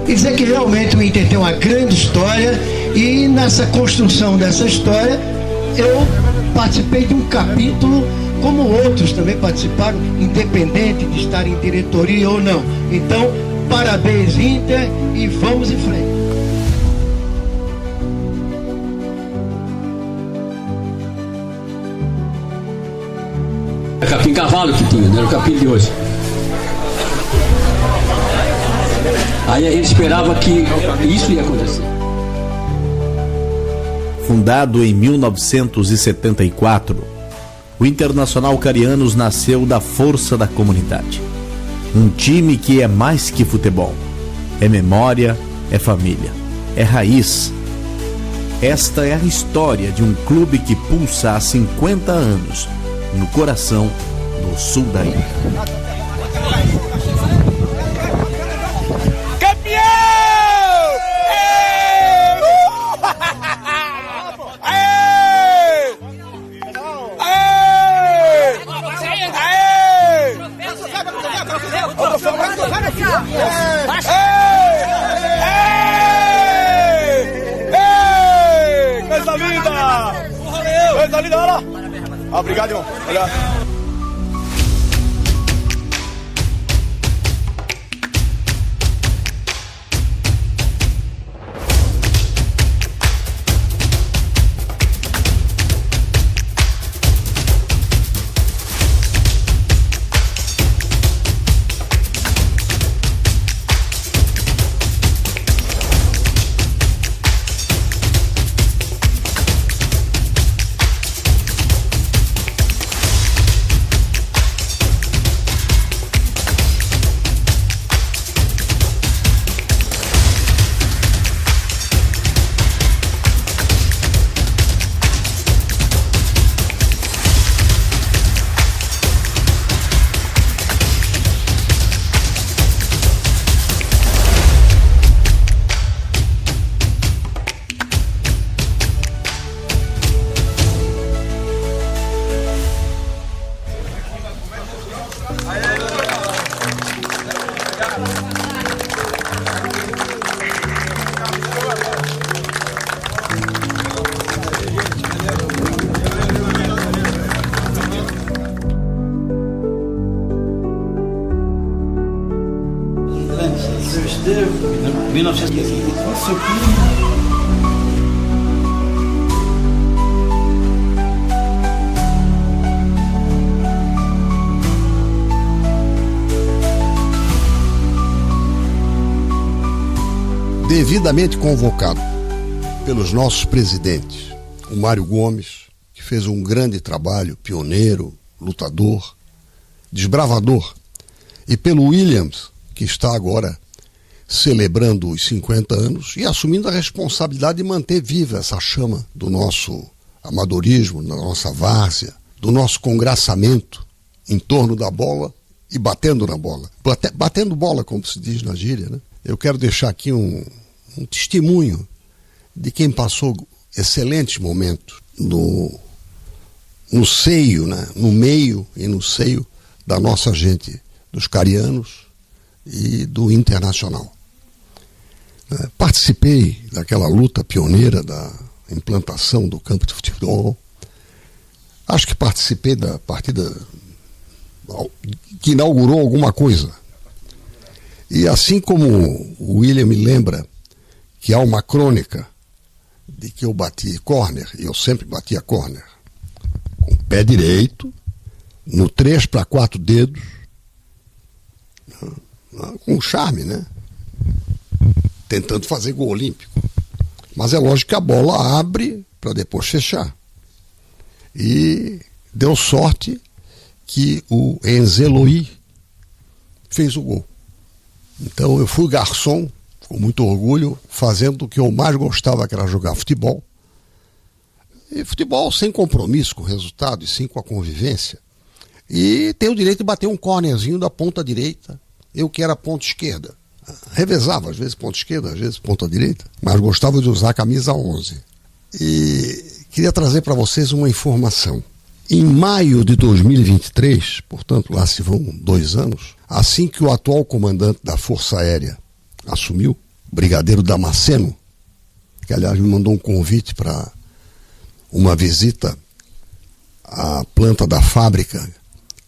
e dizer que realmente o Inter tem uma grande história e nessa construção dessa história eu participei de um capítulo como outros também participaram, independente de estar em diretoria ou não. Então, parabéns Inter e vamos em frente. Capim cavalo que tinha, não era o capim de hoje. Aí ele esperava que isso ia acontecer. Fundado em 1974, o Internacional Carianos nasceu da força da comunidade. Um time que é mais que futebol. É memória, é família, é raiz. Esta é a história de um clube que pulsa há 50 anos no coração do sul da ilha. Coisa linda, olha lá. Obrigado, irmão. Olha. Devidamente convocado pelos nossos presidentes, o Mário Gomes, que fez um grande trabalho, pioneiro, lutador, desbravador, e pelo Williams, que está agora celebrando os 50 anos e assumindo a responsabilidade de manter viva essa chama do nosso amadorismo, da nossa várzea, do nosso congraçamento em torno da bola e batendo na bola. Batendo bola, como se diz na gíria, né? Eu quero deixar aqui um testemunho de quem passou excelentes momentos no seio, né? No meio e no seio da nossa gente, dos carianos e do Internacional. Participei daquela luta pioneira da implantação do campo de futebol. Acho que participei da partida que inaugurou alguma coisa. E assim como o William me lembra que há uma crônica de que eu bati córner, e eu sempre batia córner, com o pé direito, no 3 para 4 dedos, com charme, né? Tentando fazer gol olímpico. Mas é lógico que a bola abre para depois fechar. E deu sorte que o Enzeloí fez o gol. Então eu fui garçom, com muito orgulho, fazendo o que eu mais gostava, que era jogar futebol. E futebol sem compromisso com o resultado e sim com a convivência. E tenho o direito de bater um cornerzinho da ponta direita, eu que era ponta esquerda. Revezava, às vezes ponta esquerda, às vezes ponta direita, mas gostava de usar a camisa 11. E queria trazer para vocês uma informação. Em maio de 2023, portanto lá se vão 2 anos, assim que o atual comandante da Força Aérea assumiu, Brigadeiro Damasceno, que aliás me mandou um convite para uma visita à planta da fábrica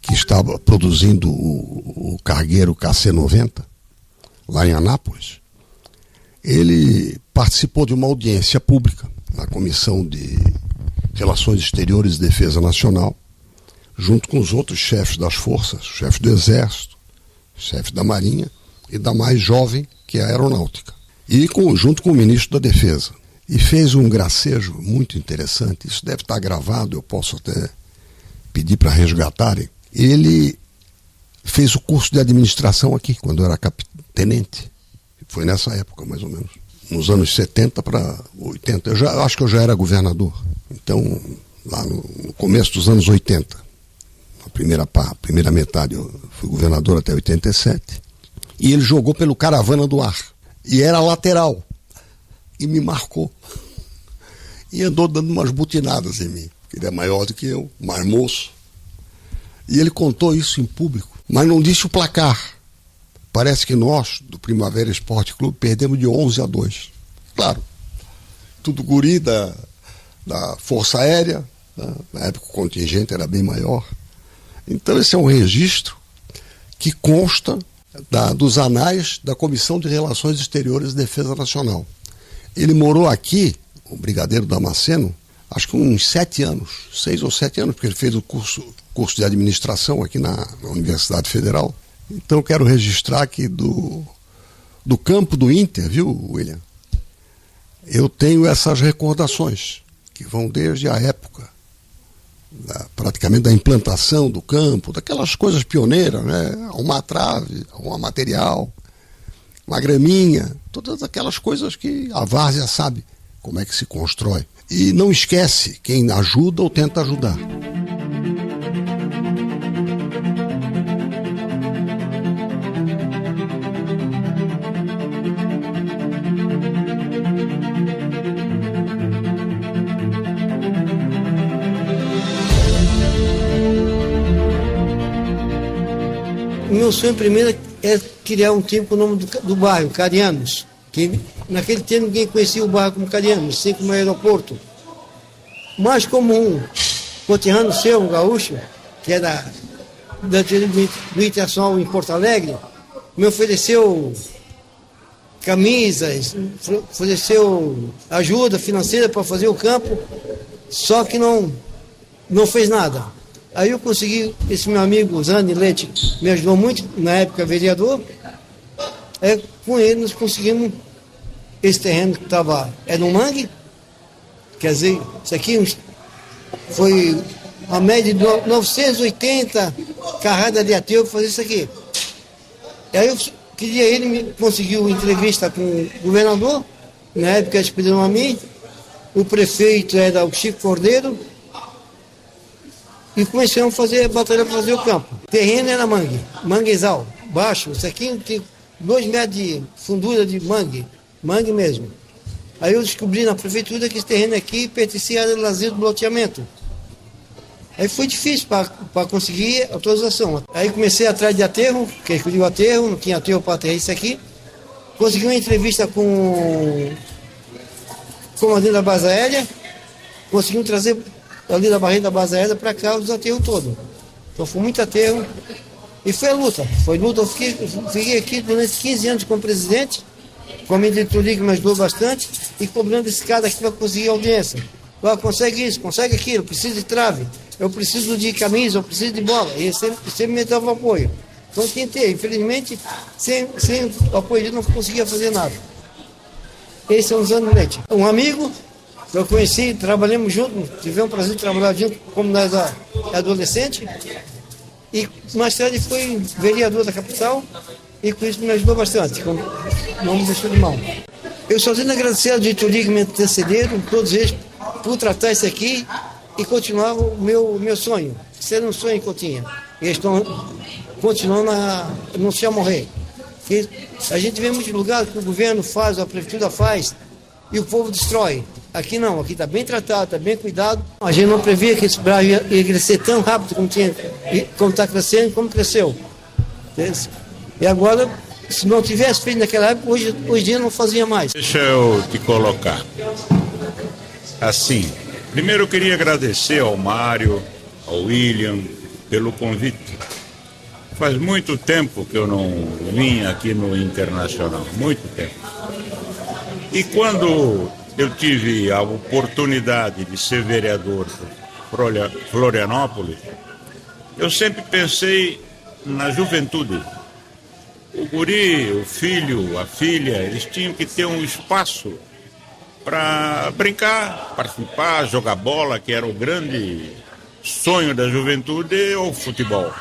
que estava produzindo o cargueiro KC-90, lá em Anápolis. Ele participou de uma audiência pública na Comissão de Relações Exteriores e Defesa Nacional, junto com os outros chefes das forças, chefe do Exército, chefe da Marinha e da mais jovem, que é a Aeronáutica. E junto com o ministro da Defesa. E fez um gracejo muito interessante, isso deve estar gravado, eu posso até pedir para resgatarem. Ele fez o curso de administração aqui, quando eu era tenente. Foi nessa época, mais ou menos. Nos anos 70 para 80. Eu acho que eu já era governador. Então, lá no começo dos anos 80, na primeira metade, eu fui governador até 87. E ele jogou pelo Caravana do Ar. E era lateral. E me marcou. E andou dando umas butinadas em mim. Ele é maior do que eu, mais moço. E ele contou isso em público, mas não disse o placar. Parece que nós, do Primavera Esporte Clube, perdemos de 11-2. Claro, tudo guri da Força Aérea, né? Na época o contingente era bem maior. Então esse é um registro que consta dos anais da Comissão de Relações Exteriores e Defesa Nacional. Ele morou aqui, o Brigadeiro Damasceno, acho que uns 7 anos, 6 ou 7 anos, porque ele fez o curso de administração aqui na Universidade Federal. Então eu quero registrar aqui do campo do Inter, viu, William? Eu tenho essas recordações, que vão desde a época, praticamente da implantação do campo, daquelas coisas pioneiras, né? Uma trave, um material, uma graminha, todas aquelas coisas que a várzea sabe como é que se constrói. E não esquece quem ajuda ou tenta ajudar. O meu sonho primeiro é criar um time com o nome do bairro, Carianos. Que naquele tempo ninguém conhecia o bairro como Carianos, assim como o aeroporto. Mais comum, conterrâneo seu, um gaúcho, que era do Internacional em Porto Alegre, me ofereceu camisas, ofereceu ajuda financeira para fazer o campo, só que não fez nada. Aí eu consegui, esse meu amigo Zani Leite me ajudou muito, na época vereador, com ele nós conseguimos esse terreno que era um mangue, quer dizer, isso aqui foi uma média de 980 carradas de ateu para fazer isso aqui. E aí eu queria, ele me conseguiu entrevista com o governador, na época eles pediram a mim, o prefeito era o Chico Cordeiro, e começamos a fazer a batalha para fazer o campo. O terreno era manguezal, baixo, isso aqui tem 2 metros de fundura de mangue mesmo. Aí eu descobri na prefeitura que esse terreno aqui pertencia à área de lazer do loteamento. Aí foi difícil para conseguir autorização. Aí comecei atrás de aterro, que escolhi o aterro, não tinha aterro para aterrar isso aqui. Consegui uma entrevista com o comandante da base aérea, conseguimos trazer ali da barreira da base aérea para cá os aterros todos. Então foi muito aterro. E foi luta. Eu fiquei aqui durante 15 anos como presidente, com a minha diretoria que me ajudou bastante, e cobrando esse cara aqui para conseguir audiência. Consegue isso, consegue aquilo, preciso de trave, eu preciso de camisa, eu preciso de bola. E ele sempre me dava apoio. Então eu tentei, infelizmente, sem apoio ele não conseguia fazer nada. Esse é o Zani Leite. Um amigo que eu conheci, trabalhamos juntos, tivemos o prazer de trabalhar junto como nós adolescentes. E mais tarde foi vereador da capital e com isso me ajudou bastante, não me deixou de mão. Eu só tenho a agradecer a diretoria que me antecederam, todos eles, por tratar isso aqui e continuar o meu sonho. Isso era um sonho que eu tinha. E eles estão continuando a anunciar morrer. E a gente vê muitos lugares que o governo faz, a prefeitura faz, e o povo destrói. Aqui não, aqui está bem tratado, está bem cuidado. A gente não previa que esse bairro ia crescer tão rápido como está crescendo, como cresceu. E agora Se não tivesse feito naquela época, hoje em dia não fazia mais. Deixa eu te colocar. Assim, primeiro eu queria agradecer ao Mário, ao William, pelo convite. Faz muito tempo que eu não vim aqui no Internacional, muito tempo. E quando eu tive a oportunidade de ser vereador por Florianópolis, eu sempre pensei na juventude. O guri, o filho, a filha, eles tinham que ter um espaço para brincar, participar, jogar bola, que era o grande sonho da juventude, ou futebol.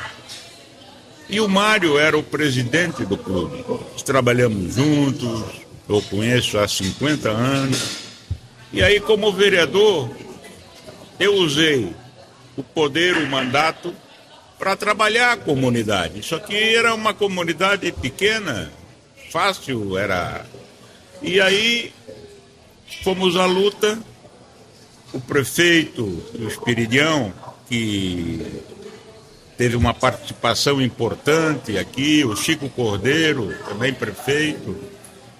E o Mário era o presidente do clube. Nós trabalhamos juntos, eu conheço há 50 anos. E aí, como vereador, eu usei o poder, o mandato, para trabalhar a comunidade. Só que era uma comunidade pequena, fácil, era... E aí, fomos à luta, o prefeito, o Espiridião, que teve uma participação importante aqui, o Chico Cordeiro, também prefeito,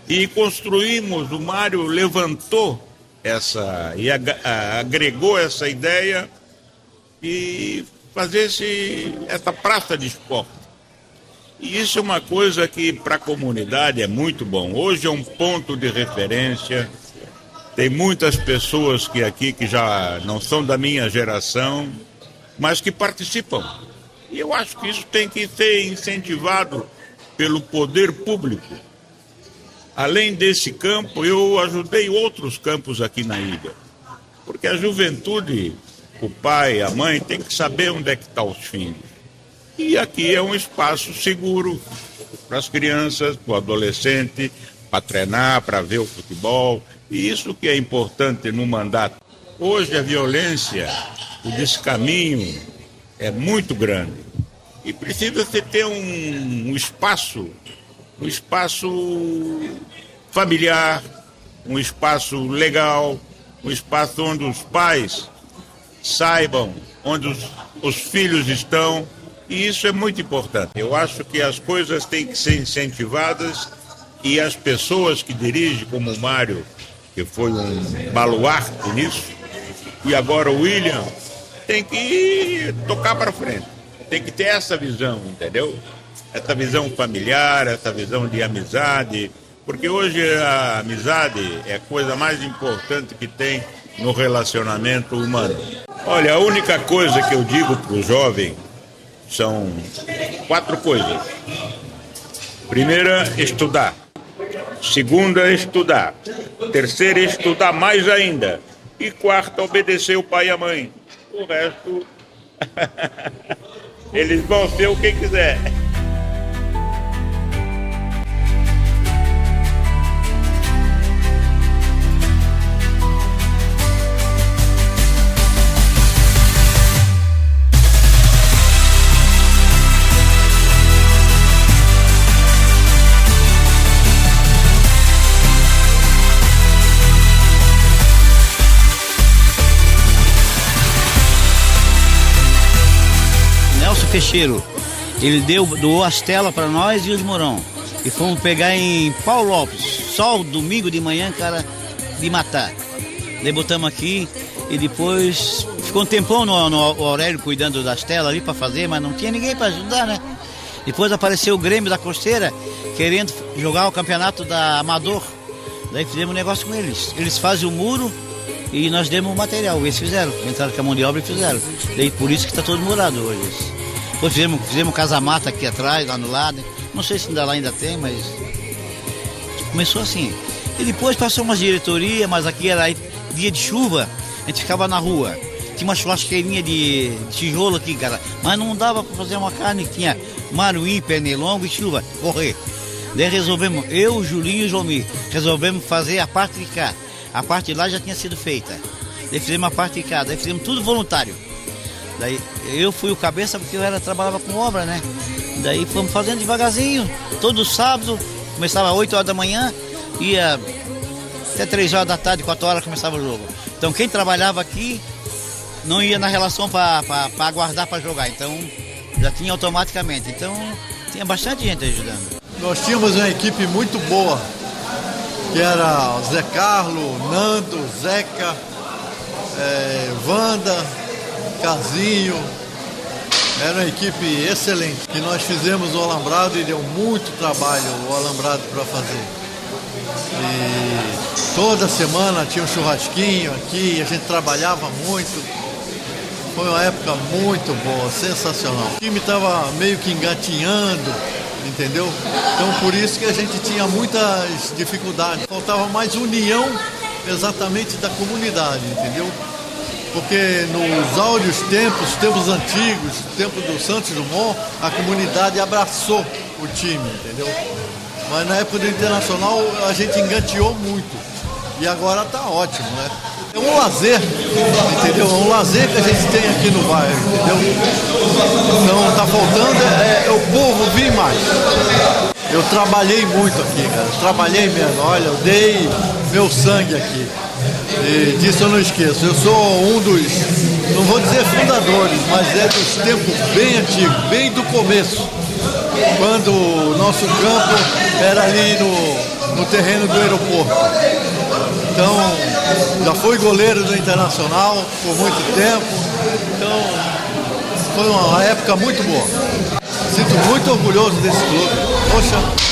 e construímos, o Mário levantou essa, e agregou essa ideia e fazer essa praça de esporte. E isso é uma coisa que para a comunidade é muito bom. Hoje é um ponto de referência, tem muitas pessoas que aqui que já não são da minha geração, mas que participam. E eu acho que isso tem que ser incentivado pelo poder público. Além desse campo, eu ajudei outros campos aqui na ilha. Porque a juventude, o pai, a mãe, tem que saber onde é que estão os filhos. E aqui é um espaço seguro para as crianças, para o adolescente, para treinar, para ver o futebol. E isso que é importante no mandato. Hoje a violência, o descaminho é muito grande. E precisa se ter um espaço familiar, um espaço legal, um espaço onde os pais saibam onde os filhos estão. E isso é muito importante. Eu acho que as coisas têm que ser incentivadas e as pessoas que dirigem, como o Mário, que foi um baluarte nisso, e agora o William, tem que tocar para frente. Tem que ter essa visão, entendeu? Essa visão familiar, essa visão de amizade, porque hoje a amizade é a coisa mais importante que tem no relacionamento humano. Olha, a única coisa que eu digo para o jovem são 4 coisas. Primeira, estudar. Segunda, estudar. Terceira, estudar mais ainda. E quarta, obedecer o pai e a mãe. O resto, eles vão ser o que quiser. Fecheiro, ele doou as telas para nós e os morão. E fomos pegar em Paulo Lopes, só o domingo de manhã, cara, de matar. Daí botamos aqui e depois ficou um tempão no Aurélio cuidando das telas ali para fazer, mas não tinha ninguém para ajudar, né? Depois apareceu o Grêmio da Costeira querendo jogar o campeonato da Amador. Daí fizemos um negócio com eles. Eles fazem o muro e nós demos o material. Eles fizeram, entraram com a mão de obra e fizeram. Daí por isso que está todo murado hoje. Depois fizemos casa-mata aqui atrás, lá no lado. Não sei se ainda lá ainda tem, mas começou assim. E depois passou umas diretorias, mas aqui era dia de chuva, a gente ficava na rua. Tinha uma churrasqueirinha de tijolo aqui, cara. Mas não dava para fazer uma carne, tinha maruim, pernilongo e chuva, correr. Daí resolvemos, eu, o Julinho e o Jomir, resolvemos fazer a parte de cá. A parte de lá já tinha sido feita. Daí fizemos a parte de cá, daí fizemos tudo voluntário. Daí eu fui o cabeça porque eu trabalhava com obra, né? Daí fomos fazendo devagarzinho, todo sábado, começava às 8 horas da manhã, ia até 3 horas da tarde, 4 horas começava o jogo. Então quem trabalhava aqui não ia na relação para aguardar para jogar, então já tinha automaticamente. Então tinha bastante gente ajudando. Nós tínhamos uma equipe muito boa, que era o Zé Carlos, Nando, Zeca, Wanda, Casinho. Era uma equipe excelente, que nós fizemos o alambrado e deu muito trabalho o alambrado para fazer. E toda semana tinha um churrasquinho aqui, a gente trabalhava muito. Foi uma época muito boa, sensacional. O time estava meio que engatinhando, entendeu? Então por isso que a gente tinha muitas dificuldades. Faltava mais união exatamente da comunidade, entendeu? Porque nos áureos tempos antigos, tempo do Santos Dumont, a comunidade abraçou o time, entendeu? Mas na época do Internacional a gente engateou muito. E agora tá ótimo, né? É um lazer, entendeu? É um lazer que a gente tem aqui no bairro, entendeu? Então tá faltando o povo vir mais. Eu trabalhei muito aqui, cara. Trabalhei mesmo. Olha, eu dei meu sangue aqui. E disso eu não esqueço. Eu sou um dos, não vou dizer fundadores, mas dos tempos bem antigos, bem do começo. Quando o nosso campo era ali no terreno do aeroporto. Então, já fui goleiro do Internacional por muito tempo. Então, foi uma época muito boa. Sinto muito orgulhoso desse clube. Poxa.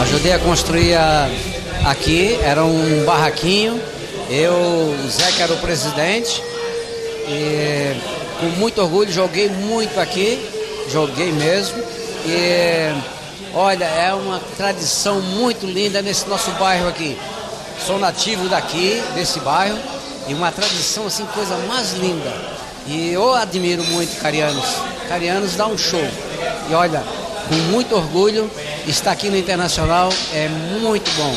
Ajudei a construir aqui, era um barraquinho, o Zeca era o presidente e com muito orgulho joguei muito aqui, joguei mesmo e olha, é uma tradição muito linda nesse nosso bairro aqui. Sou nativo daqui, desse bairro, e uma tradição assim, coisa mais linda. E eu admiro muito Carianos. Carianos dá um show. E olha, com muito orgulho, estar aqui no Internacional é muito bom.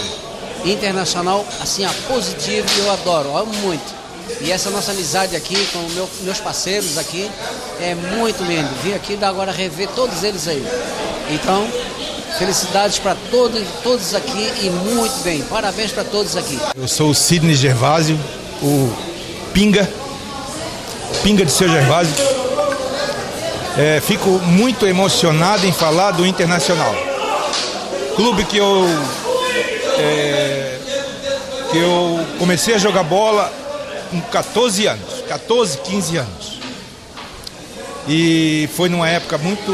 Internacional, assim, positivo, eu adoro, amo muito. E essa nossa amizade aqui com meus parceiros aqui é muito lindo. Vim aqui agora rever todos eles aí. Então, felicidades para todos aqui e muito bem. Parabéns para todos aqui. Eu sou o Sidney Gervásio, o Pinga de Seu Gervásio. Fico muito emocionado em falar do Internacional. Clube que eu comecei a jogar bola com 14 anos, 15 anos. E foi numa época muito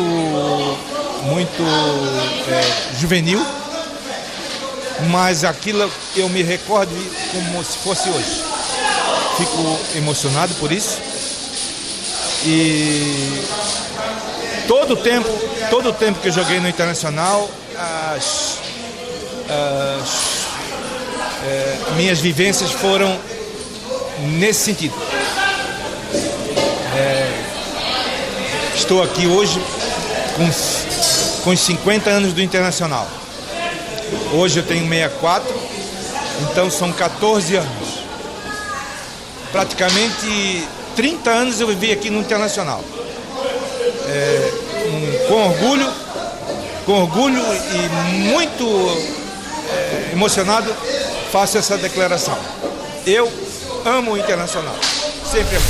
juvenil, mas aquilo eu me recordo como se fosse hoje. Fico emocionado por isso. E todo o tempo que eu joguei no Internacional, minhas vivências foram nesse sentido. Estou aqui hoje com os 50 anos do Internacional. Hoje eu tenho 64, então são 14 anos. Praticamente 30 anos eu vivi aqui no Internacional. Com orgulho e muito emocionado, faço essa declaração. Eu amo o Internacional. Sempre amo.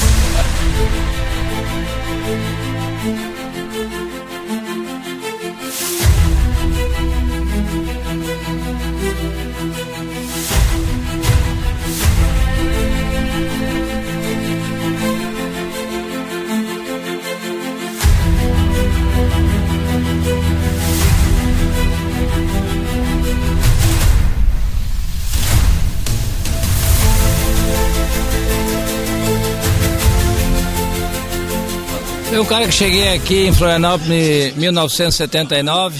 Eu um cara que cheguei aqui em Florianópolis em 1979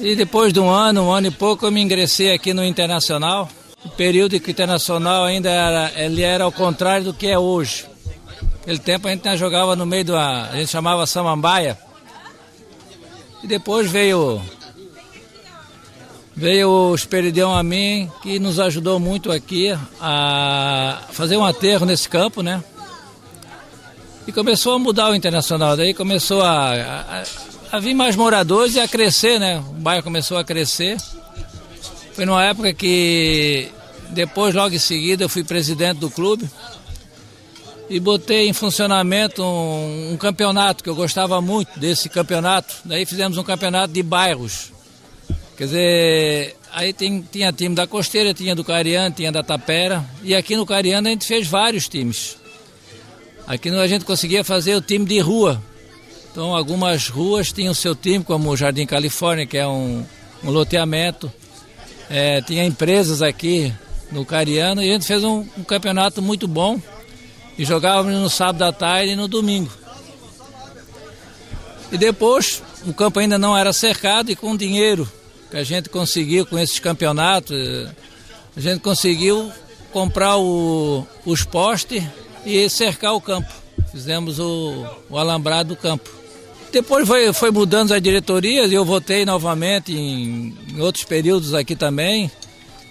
e depois de um ano e pouco eu me ingressei aqui no Internacional. O período que o Internacional ainda era ao contrário do que é hoje. Naquele tempo a gente jogava no meio a gente chamava Samambaia. E depois veio o Esperidião a mim, que nos ajudou muito aqui a fazer um aterro nesse campo, né? E começou a mudar o Internacional, daí começou a a vir mais moradores e a crescer, né? O bairro começou a crescer. Foi numa época que depois, logo em seguida, eu fui presidente do clube e botei em funcionamento um campeonato, que eu gostava muito desse campeonato. Daí fizemos um campeonato de bairros. Quer dizer, aí tinha time da Costeira, tinha do Cariano, tinha da Tapera. E aqui no Cariano a gente fez vários times. Aqui a gente conseguia fazer o time de rua. Então algumas ruas tinham o seu time, como o Jardim Califórnia, que é um loteamento. Tinha empresas aqui no Cariano e a gente fez um campeonato muito bom. E jogávamos no sábado à tarde e no domingo. E depois, o campo ainda não era cercado e com o dinheiro que a gente conseguiu com esses campeonatos, a gente conseguiu comprar os postes e cercar o campo. Fizemos o alambrado do campo. Depois foi mudando as diretorias e eu votei novamente em outros períodos aqui também.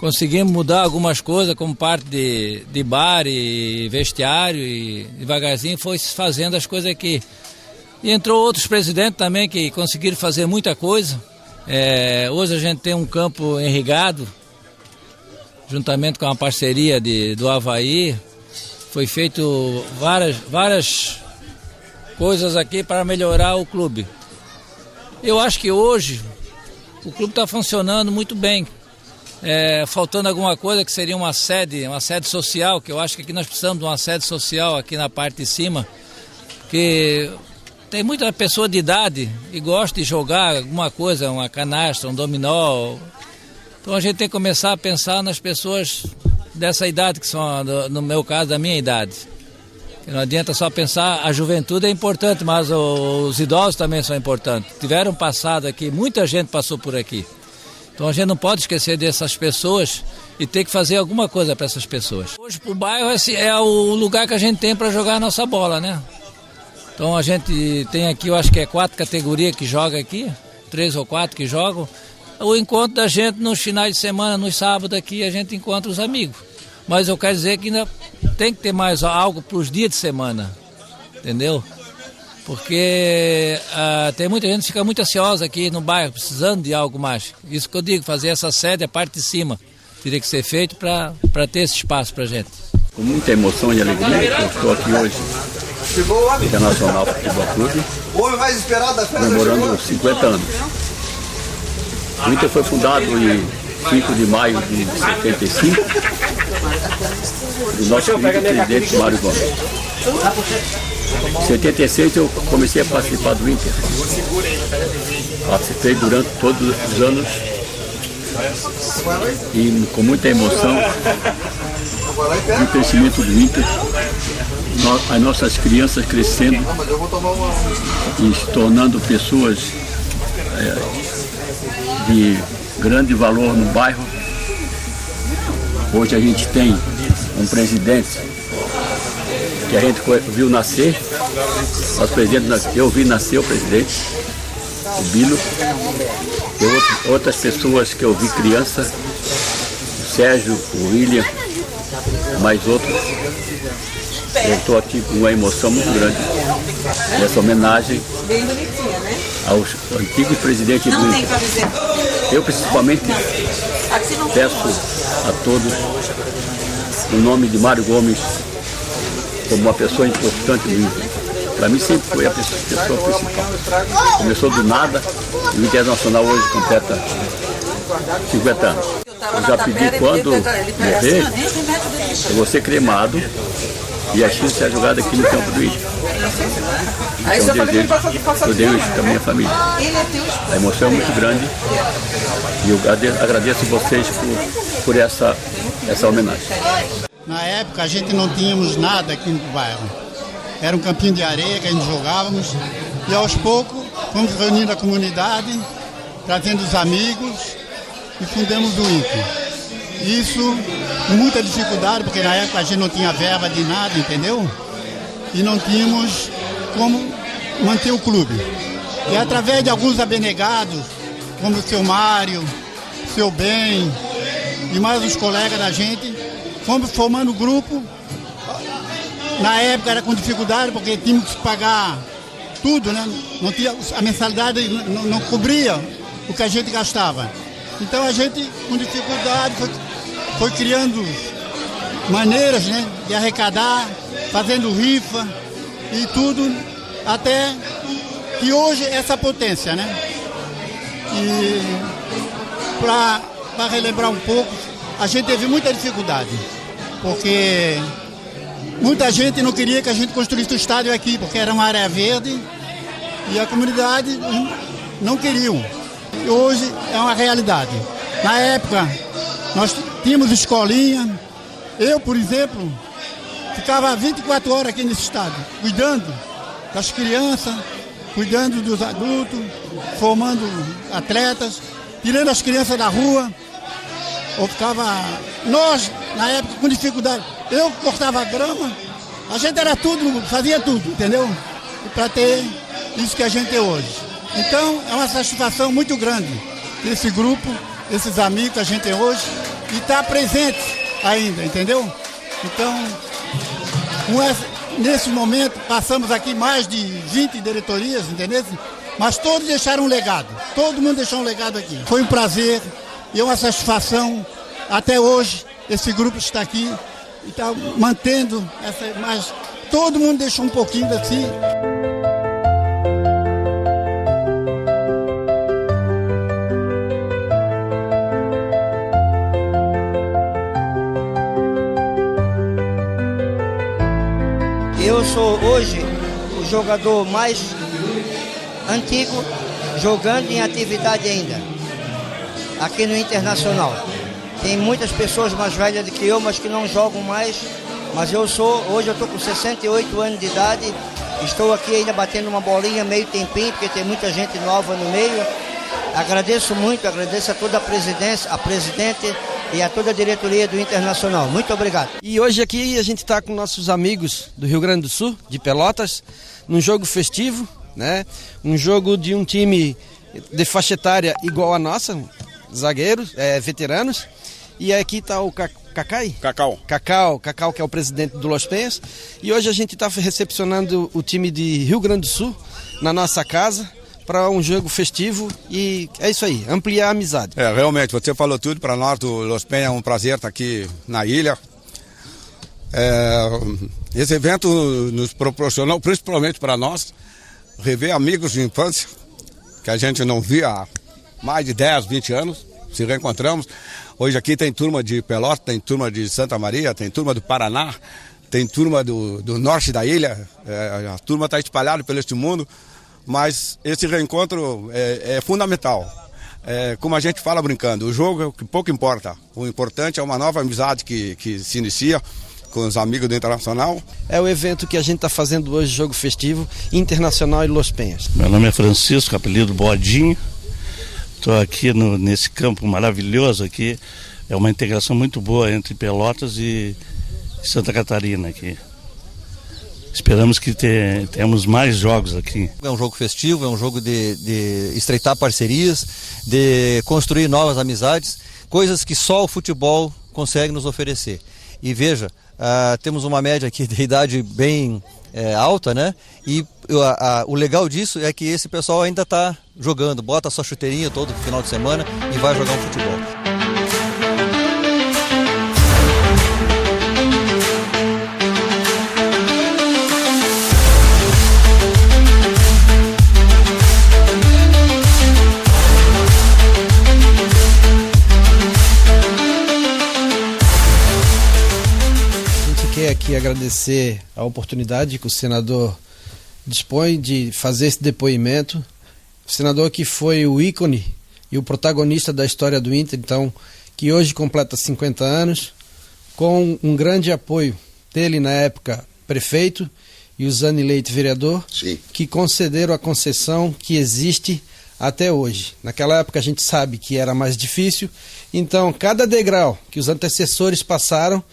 Conseguimos mudar algumas coisas, como parte de bar e vestiário, e devagarzinho foi se fazendo as coisas aqui. E entrou outros presidentes também que conseguiram fazer muita coisa. Hoje a gente tem um campo irrigado, juntamente com a parceria do Avaí. Foi feito várias coisas aqui para melhorar o clube. Eu acho que hoje o clube está funcionando muito bem. Faltando alguma coisa que seria uma sede social, que eu acho que aqui nós precisamos de uma sede social aqui na parte de cima, porque tem muita pessoa de idade e gosta de jogar alguma coisa, uma canastra, um dominó. Então a gente tem que começar a pensar nas pessoas dessa idade, que são, no meu caso, da minha idade. Que não adianta só pensar, a juventude é importante, mas os idosos também são importantes. Tiveram passado aqui, muita gente passou por aqui. Então a gente não pode esquecer dessas pessoas e ter que fazer alguma coisa para essas pessoas. Hoje o bairro é o lugar que a gente tem para jogar a nossa bola, né? Então a gente tem aqui, eu acho que 4 categorias que jogam aqui, 3 ou 4 que jogam. O encontro da gente nos finais de semana, nos sábados aqui, a gente encontra os amigos. Mas eu quero dizer que ainda tem que ter mais algo para os dias de semana, entendeu? Porque tem muita gente que fica muito ansiosa aqui no bairro, precisando de algo mais. Isso que eu digo, fazer essa sede, a parte de cima, teria que ser feito para ter esse espaço para a gente. Com muita emoção e alegria, eu estou aqui hoje no Internacional Futebol Clube, comemorando 50 anos. O Inter foi fundado em 5 de maio de 75, do nosso querido presidente Mário Gomes. Em 76 eu comecei a participar do Inter. Participei durante todos os anos e com muita emoção no crescimento do Inter, as nossas crianças crescendo e se tornando pessoas de grande valor no bairro. Hoje a gente tem um presidente que a gente viu nascer, nosso presidente, eu vi nascer o presidente, o Bilo, e outras pessoas que eu vi criança, o Sérgio, o William, mais outros. Eu estou aqui com uma emoção muito grande nessa homenagem aos antigos presidentes do Inter. Eu principalmente peço a todos, no nome de Mário Gomes, como uma pessoa importante do Inter. Para mim sempre foi a pessoa principal. Começou do nada e o Internacional hoje completa 50 anos. Eu já pedi quando morrer, eu vou ser cremado e a chance é jogada aqui no campo do Inter. Então eu desejo, eu dei isso para a minha família. A emoção é muito grande e eu agradeço vocês por essa homenagem. Na época a gente não tínhamos nada aqui no bairro. Era um campinho de areia que a gente jogávamos e aos poucos fomos reunindo a comunidade, trazendo os amigos e fundamos o Inter. Isso com muita dificuldade, porque na época a gente não tinha verba de nada, entendeu? E não tínhamos como manter o clube. E através de alguns abnegados, como o seu Mário, o seu Bem e mais os colegas da gente, fomos formando o grupo. Na época era com dificuldade, porque tínhamos que pagar tudo, né? Não tinha, a mensalidade não cobria o que a gente gastava. Então a gente, com dificuldade, foi criando maneiras, né, de arrecadar, fazendo rifa e tudo, até que hoje é essa potência, né? E para relembrar um pouco, a gente teve muita dificuldade, porque muita gente não queria que a gente construísse o estádio aqui, porque era uma área verde e a comunidade não queriam. E hoje é uma realidade. Na época, nós tínhamos escolinha. Eu, por exemplo, ficava 24 horas aqui nesse estádio, cuidando das crianças, cuidando dos adultos, formando atletas, tirando as crianças da rua. Ou ficava... Nós, na época, com dificuldade, eu cortava grama, a gente era tudo, fazia tudo, entendeu? Para ter isso que a gente tem hoje. Então, é uma satisfação muito grande desse grupo, esses amigos que a gente tem hoje, e estar presente ainda, entendeu? Então, nesse momento, passamos aqui mais de 20 diretorias, entendeu? Mas todos deixaram um legado, todo mundo deixou um legado aqui. Foi um prazer e é uma satisfação, até hoje, esse grupo está aqui e está mantendo essa, mas todo mundo deixou um pouquinho daqui. Eu sou hoje o jogador mais antigo jogando em atividade ainda, aqui no Internacional. Tem muitas pessoas mais velhas do que eu, mas que não jogam mais. Mas hoje eu estou com 68 anos de idade, estou aqui ainda batendo uma bolinha meio tempinho, porque tem muita gente nova no meio. Agradeço muito, agradeço a toda a presidência, a presidente e a toda a diretoria do Internacional. Muito obrigado. E hoje aqui a gente está com nossos amigos do Rio Grande do Sul, de Pelotas, num jogo festivo, né? Um jogo de um time de faixa etária igual a nossa, zagueiros, veteranos. E aqui está o Cacau, que é o presidente do Los Penhas. E hoje a gente está recepcionando o time de Rio Grande do Sul na nossa casa para um jogo festivo e é isso aí, ampliar a amizade. Realmente, você falou tudo. Para nós do Los Penhas é um prazer estar aqui na ilha. Esse evento nos proporcionou, principalmente para nós, rever amigos de infância que a gente não via há mais de 10, 20 anos, se reencontramos. Hoje aqui tem turma de Pelotas, tem turma de Santa Maria, tem turma do Paraná, tem turma do norte da ilha, a turma está espalhada pelo este mundo, mas esse reencontro é fundamental. Como a gente fala brincando, o jogo é o que pouco importa, o importante é uma nova amizade que se inicia com os amigos do Internacional. É o evento que a gente está fazendo hoje, jogo festivo, Internacional e Los Penhas. Meu nome é Francisco, apelido Bodinho. Estou aqui nesse campo maravilhoso aqui. É uma integração muito boa entre Pelotas e Santa Catarina aqui. Esperamos que tenhamos mais jogos aqui. É um jogo festivo, é um jogo de estreitar parcerias, de construir novas amizades, coisas que só o futebol consegue nos oferecer. E veja, temos uma média aqui de idade bem alta, né? E o legal disso é que esse pessoal ainda está jogando, bota a sua chuteirinha todo final de semana e vai jogar um futebol. Aqui agradecer a oportunidade que o senador dispõe de fazer esse depoimento. O senador que foi o ícone e o protagonista da história do Inter, então, que hoje completa 50 anos, com um grande apoio dele na época prefeito e o Zani Leite vereador, sim, que concederam a concessão que existe até hoje. Naquela época a gente sabe que era mais difícil, então cada degrau que os antecessores passaram,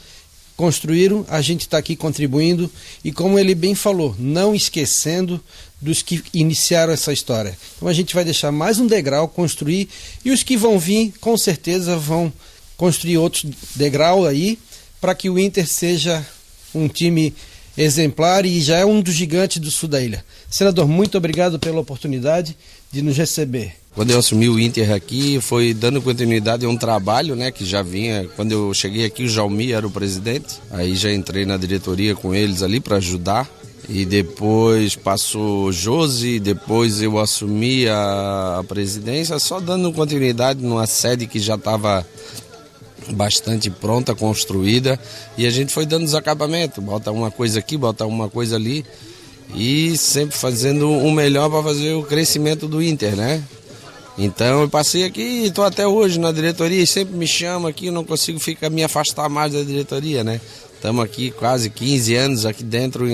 construíram, a gente está aqui contribuindo e, como ele bem falou, não esquecendo dos que iniciaram essa história. Então a gente vai deixar mais um degrau, construir, e os que vão vir, com certeza, vão construir outros degraus aí, para que o Inter seja um time exemplar e já é um dos gigantes do sul da ilha. Senador, muito obrigado pela oportunidade de nos receber. Quando eu assumi o Inter aqui, foi dando continuidade a um trabalho, né, que já vinha. Quando eu cheguei aqui, o Jaumi era o presidente, aí já entrei na diretoria com eles ali para ajudar. E depois passou Josi, depois eu assumi a presidência, só dando continuidade numa sede que já estava bastante pronta, construída, e a gente foi dando os acabamentos, bota uma coisa aqui, bota uma coisa ali, e sempre fazendo o melhor para fazer o crescimento do Inter, né? Então eu passei aqui e estou até hoje na diretoria, e sempre me chama aqui, eu não consigo me afastar mais da diretoria, né? Estamos aqui quase 15 anos aqui dentro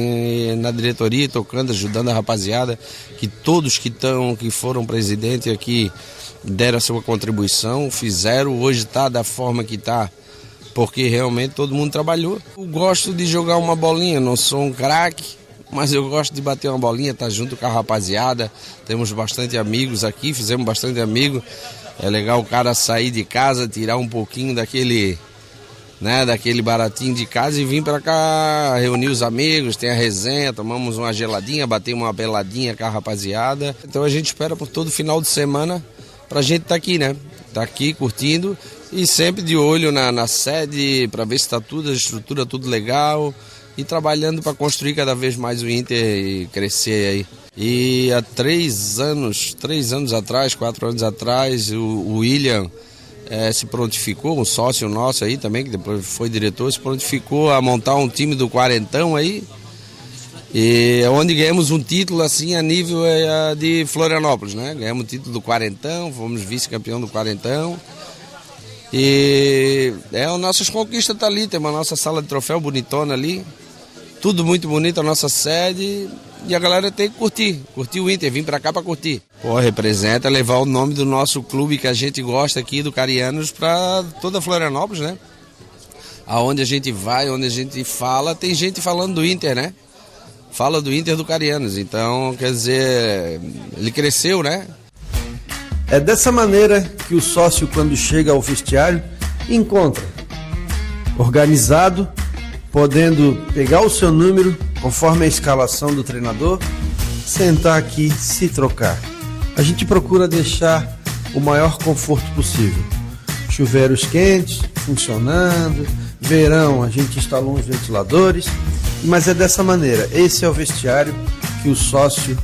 na diretoria, tocando, ajudando a rapaziada, que todos que foram presidente aqui deram a sua contribuição, fizeram, hoje está da forma que está, porque realmente todo mundo trabalhou. Eu gosto de jogar uma bolinha, não sou um craque, mas eu gosto de bater uma bolinha, estar junto com a rapaziada, temos bastante amigos aqui, fizemos bastante amigos, é legal o cara sair de casa, tirar um pouquinho daquele baratinho de casa e vir para cá, reunir os amigos, tem a resenha, tomamos uma geladinha, batemos uma beladinha com a rapaziada. Então a gente espera por todo final de semana pra gente estar aqui, né? Tá aqui curtindo e sempre de olho na sede para ver se está tudo, a estrutura tudo legal e trabalhando para construir cada vez mais o Inter e crescer aí. E há 4 anos atrás, o William se prontificou, um sócio nosso aí também, que depois foi diretor, se prontificou a montar um time do Quarentão aí, e onde ganhamos um título assim a nível de Florianópolis, né? Ganhamos o título do Quarentão, fomos vice-campeão do Quarentão, e as nossas conquistas tá ali, tem uma nossa sala de troféu bonitona ali, tudo muito bonito, a nossa sede, e a galera tem que curtir o Inter, vir pra cá pra curtir. Pô, representa levar o nome do nosso clube que a gente gosta aqui, do Carianos, pra toda Florianópolis, né? Aonde a gente vai, onde a gente fala, tem gente falando do Inter, né? Fala do Inter do Carianos, então, quer dizer, ele cresceu, né? É dessa maneira que o sócio, quando chega ao vestiário, encontra organizado, podendo pegar o seu número conforme a escalação do treinador, sentar aqui, se trocar. A gente procura deixar o maior conforto possível. Chuveiros quentes, funcionando, verão a gente instalou uns ventiladores, mas é dessa maneira, esse é o vestiário que o sócio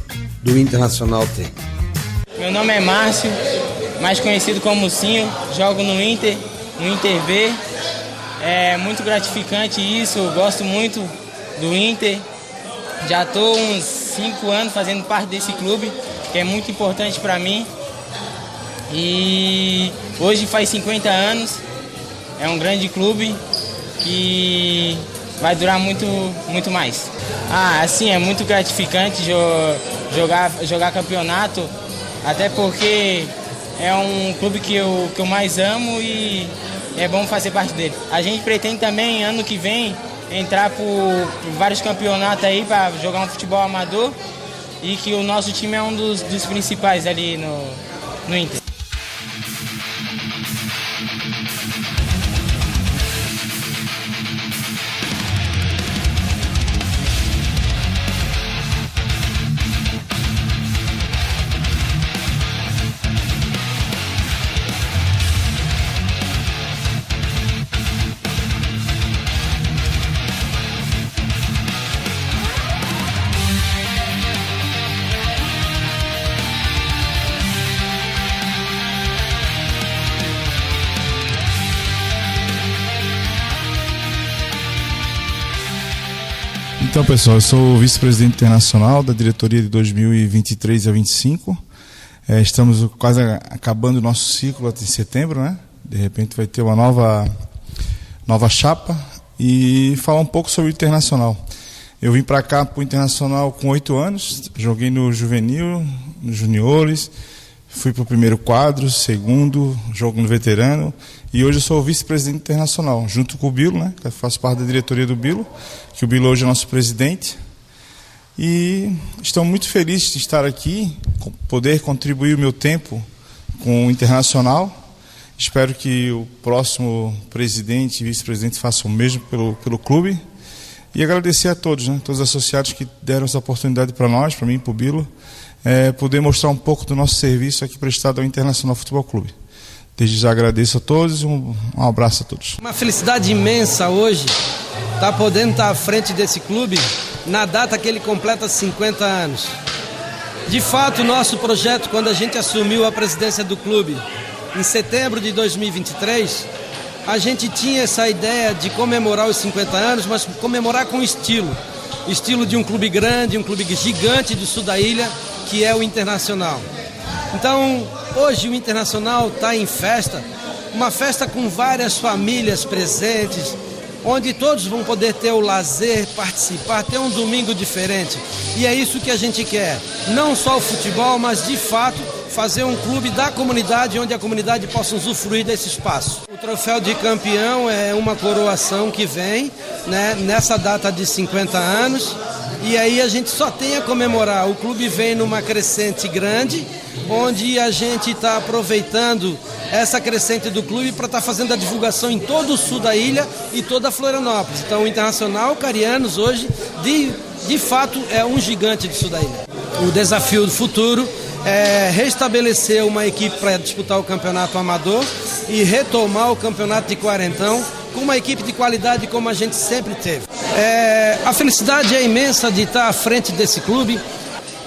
do Internacional tem. Meu nome é Márcio, mais conhecido como Cinho, jogo no Inter B. É muito gratificante isso, gosto muito do Inter. Já estou uns 5 anos fazendo parte desse clube, que é muito importante para mim. E hoje faz 50 anos, é um grande clube que vai durar muito mais. Assim, é muito gratificante jogar campeonato, até porque é um clube que eu mais amo e é bom fazer parte dele. A gente pretende também, ano que vem, entrar por vários campeonatos aí para jogar um futebol amador e que o nosso time é um dos principais ali no Inter. Então, pessoal, eu sou o vice-presidente internacional da diretoria de 2023 a 25. Estamos quase acabando o nosso ciclo até setembro, né? De repente vai ter uma nova chapa e falar um pouco sobre o Internacional. Eu vim para cá para o Internacional com 8 anos, joguei no juvenil, nos juniores, fui para o primeiro quadro, segundo, jogo no veterano, e hoje eu sou o vice-presidente internacional, junto com o Bilo, né? Eu faço parte da diretoria do Bilo, que o Bilo hoje é nosso presidente. E estou muito feliz de estar aqui, poder contribuir o meu tempo com o Internacional. Espero que o próximo presidente e vice-presidente façam o mesmo pelo clube. E agradecer a todos, né? Todos os associados que deram essa oportunidade para nós, para mim, para o Bilo, poder mostrar um pouco do nosso serviço aqui prestado ao Internacional Futebol Clube. Desde já agradeço a todos e um abraço a todos. Uma felicidade imensa hoje estar podendo estar à frente desse clube na data que ele completa 50 anos. De fato, o nosso projeto, quando a gente assumiu a presidência do clube em setembro de 2023, a gente tinha essa ideia de comemorar os 50 anos, mas comemorar com estilo de um clube grande, um clube gigante do sul da ilha, que é o Internacional. Então, hoje o Internacional está em festa, uma festa com várias famílias presentes, onde todos vão poder ter o lazer, participar, ter um domingo diferente. E é isso que a gente quer, não só o futebol, mas de fato fazer um clube da comunidade, onde a comunidade possa usufruir desse espaço. O troféu de campeão é uma coroação que vem, né, nessa data de 50 anos, e aí a gente só tem a comemorar. O clube vem numa crescente grande, onde a gente está aproveitando essa crescente do clube para estar fazendo a divulgação em todo o sul da ilha e toda a Florianópolis. Então o Internacional Carianos hoje, de fato, é um gigante do sul da ilha. O desafio do futuro é restabelecer uma equipe para disputar o campeonato amador e retomar o campeonato de quarentão com uma equipe de qualidade como a gente sempre teve. A felicidade é imensa de estar à frente desse clube,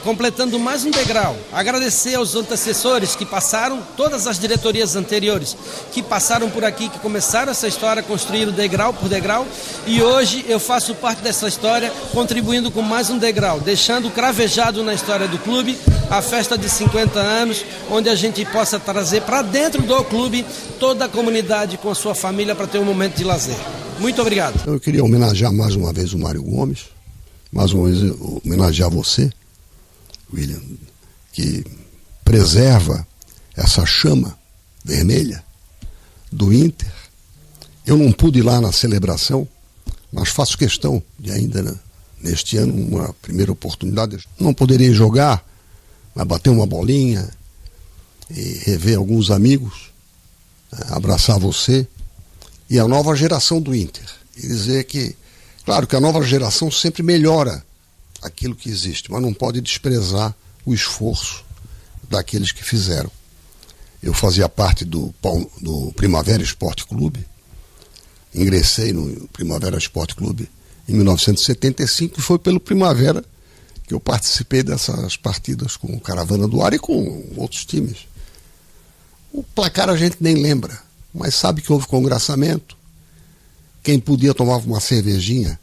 completando mais um degrau. Agradecer aos antecessores que passaram, todas as diretorias anteriores que passaram por aqui, que começaram essa história, construíram degrau por degrau, e hoje eu faço parte dessa história, contribuindo com mais um degrau, deixando cravejado na história do clube a festa de 50 anos, onde a gente possa trazer para dentro do clube toda a comunidade com a sua família para ter um momento de lazer. Muito obrigado. Eu queria homenagear mais uma vez o Mário Gomes, mais uma vez homenagear você, William, que preserva essa chama vermelha do Inter. Eu não pude ir lá na celebração, mas faço questão de ainda, neste ano, uma primeira oportunidade. Não poderia jogar, mas bater uma bolinha e rever alguns amigos, abraçar você e a nova geração do Inter. E dizer que, claro que a nova geração sempre melhora aquilo que existe, mas não pode desprezar o esforço daqueles que fizeram. Eu fazia parte do Primavera Esporte Clube, ingressei no Primavera Esporte Clube em 1975 e foi pelo Primavera que eu participei dessas partidas com o Caravana do Ar e com outros times. O placar a gente nem lembra, mas sabe que houve congraçamento. Quem podia tomava uma cervejinha.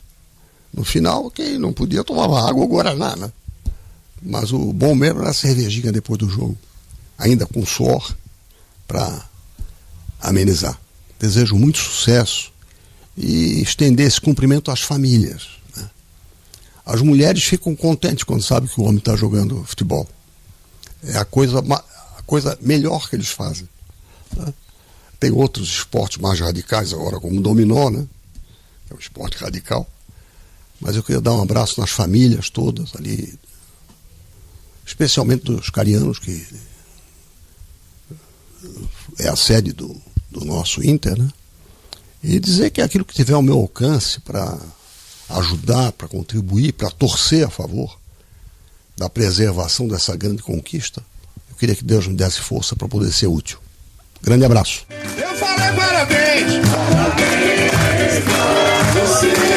No final, quem não podia tomava água ou guaraná, né? Mas o bom mesmo era a cervejinha depois do jogo, ainda com suor, para amenizar. Desejo muito sucesso e estender esse cumprimento às famílias, né? As mulheres ficam contentes quando sabem que o homem está jogando futebol. É a coisa melhor que eles fazem, né? Tem outros esportes mais radicais agora, como o dominó, né? É um esporte radical. Mas eu queria dar um abraço nas famílias todas ali, especialmente dos carianos, que é a sede do nosso Inter, né? E dizer que aquilo que tiver ao meu alcance para ajudar, para contribuir, para torcer a favor da preservação dessa grande conquista, eu queria que Deus me desse força para poder ser útil. Grande abraço. Eu falei parabéns! Parabéns pra você!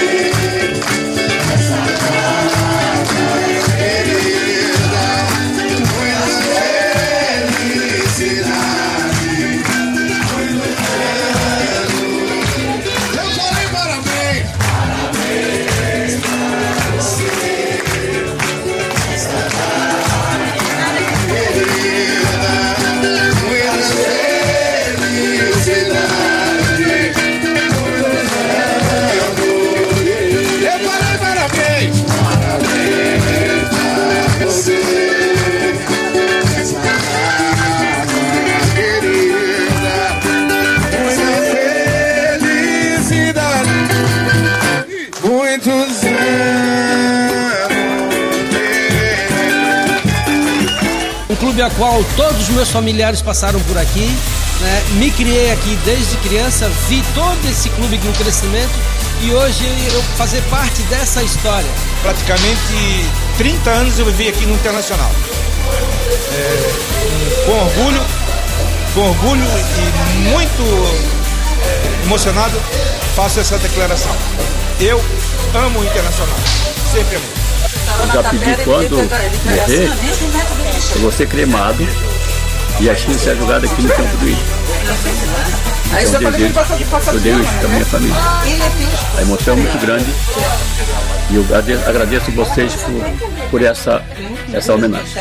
clube a qual todos os meus familiares passaram por aqui, né? Me criei aqui desde criança, vi todo esse clube no crescimento e hoje eu fazer parte dessa história. Praticamente 30 anos eu vivi aqui no Internacional. Com orgulho e muito emocionado faço essa declaração. Eu amo o Internacional, sempre amei. Eu já pedi quando morrer, eu vou ser cremado e a China ser jogada aqui no campo do Inter. Eu desejo para minha família. A emoção é muito grande e eu agradeço vocês por essa homenagem.